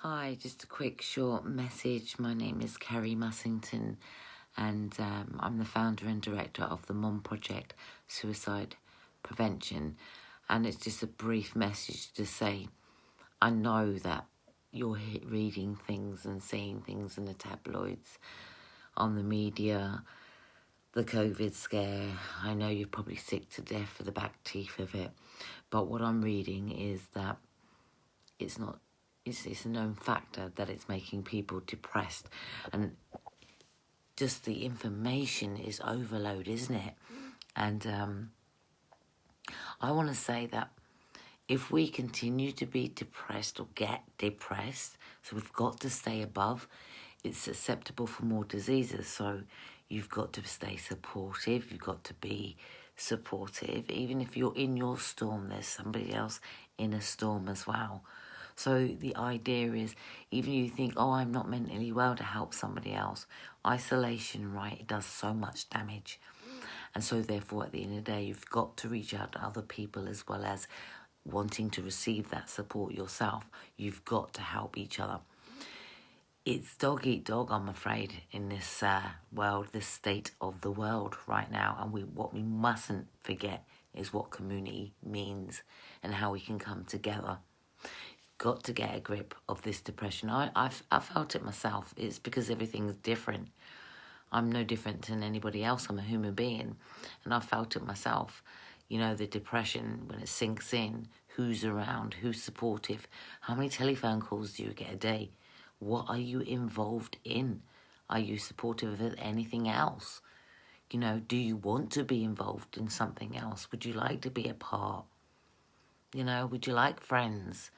Hi, just a quick short message. My name is Kerry Mussington, and I'm the founder and director of the Mom Project Suicide Prevention. And it's just a brief message to say, I know that you're reading things and seeing things in the tabloids, on the media, the COVID scare. I know you're probably sick to death for the back teeth of it. But what I'm reading is that it's not it's a known factor that it's making people depressed, and just the information is overload, isn't it? And I want to say that if we continue to be depressed or get depressed, so we've got to stay above, it's susceptible for more diseases. So you've got to stay supportive, you've got to be supportive. Even if you're in your storm, there's somebody else in a storm as well. So the idea is, even you think, oh, I'm not mentally well, to help somebody else. Isolation, right, it does so much damage. And so therefore, at the end of the day, you've got to reach out to other people as well as wanting to receive that support yourself. You've got to help each other. It's dog eat dog, I'm afraid, in this world, this state of the world right now. And what we mustn't forget is what community means and how we can come together. Got to get a grip of this depression. I felt it myself. It's because everything's different. I'm no different than anybody else. I'm a human being, and I felt it myself. You know, the depression, when it sinks in, who's around, who's supportive, how many telephone calls do you get a day? What are you involved in? Are you supportive of anything else? You know, do you want to be involved in something else? Would you like to be a part? You know, would you like friends?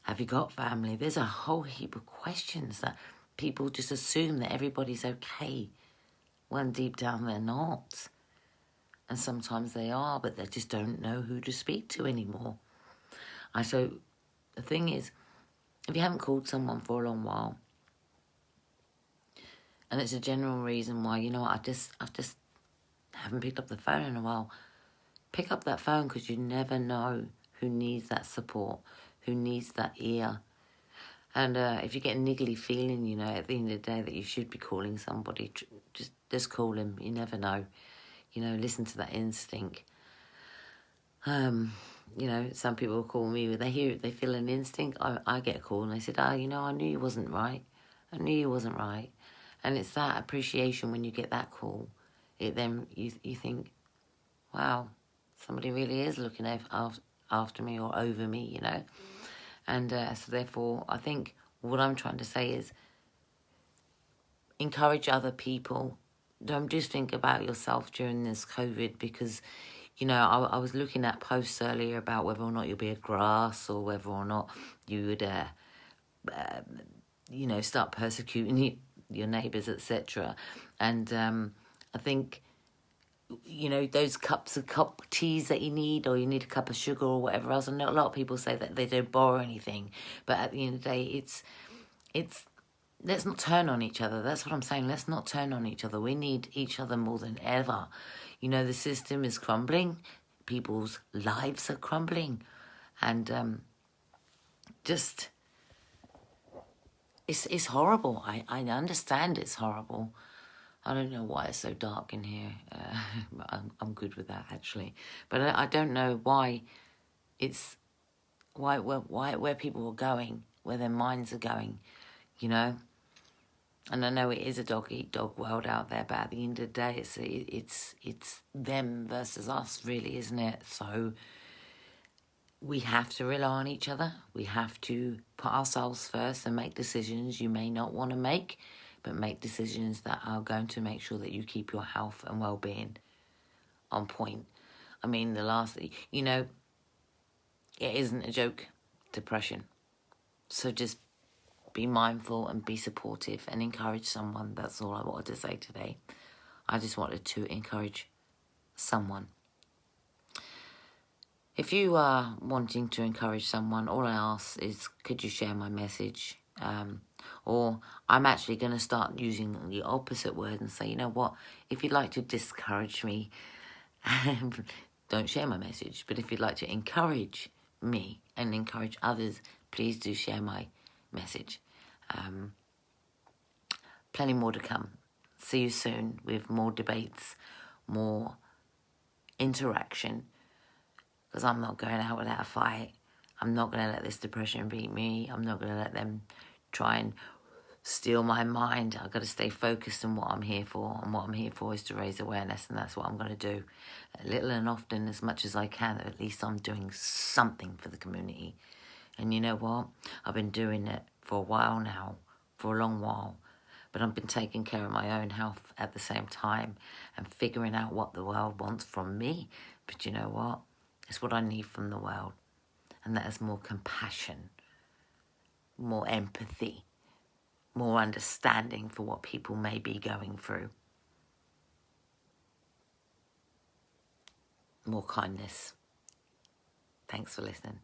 Have you got family? There's a whole heap of questions that people just assume that everybody's okay, when deep down they're not. And sometimes they are, but they just don't know who to speak to anymore. So the thing is, if you haven't called someone for a long while, and it's a general reason why, you know what, I've just haven't picked up the phone in a while. Pick up that phone, because you never know who needs that support, who needs that ear. And if you get a niggly feeling, you know, at the end of the day that you should be calling somebody, just call him. You never know. You know, listen to that instinct. You know, some people call me, they feel an instinct. I get a call and they said, you know, I knew you wasn't right. I knew you wasn't right. And it's that appreciation when you get that call. Then you think, wow, somebody really is looking after me or over me, you know. And so therefore, I think what I'm trying to say is encourage other people. Don't just think about yourself during this COVID, because, you know, I was looking at posts earlier about whether or not you'll be a grass, or whether or not you would, you know, start persecuting your neighbours, etc. And I think, you know, those cup of teas that you need, or you need a cup of sugar or whatever else. I know a lot of people say that they don't borrow anything, but at the end of the day, it's let's not turn on each other. That's what I'm saying. Let's not turn on each other. We need each other more than ever. You know, the system is crumbling. People's lives are crumbling. And just, it's horrible. I understand it's horrible. I don't know why it's so dark in here. I'm good with that, actually. But I don't know why it's, where people are going, where their minds are going, you know. And I know it is a dog-eat-dog world out there, but at the end of the day, it's them versus us, really, isn't it? So we have to rely on each other. We have to put ourselves first and make decisions you may not want to make, but make decisions that are going to make sure that you keep your health and well-being on point. I mean, you know, it isn't a joke, depression. So just be mindful and be supportive and encourage someone. That's all I wanted to say today. I just wanted to encourage someone. If you are wanting to encourage someone, all I ask is, could you share my message? Or I'm actually going to start using the opposite word and say, you know what, if you'd like to discourage me, don't share my message. But if you'd like to encourage me and encourage others, please do share my message. Plenty more to come. See you soon with more debates, more interaction, because I'm not going out without a fight. I'm not going to let this depression beat me. I'm not going to let them try and steal my mind. I've got to stay focused on what I'm here for, and what I'm here for is to raise awareness, and that's what I'm going to do. Little and often, as much as I can, at least I'm doing something for the community. And you know what? I've been doing it for a while now, for a long while, but I've been taking care of my own health at the same time and figuring out what the world wants from me. But you know what? It's what I need from the world, and that is more compassion, more empathy, more understanding for what people may be going through, more kindness. Thanks for listening.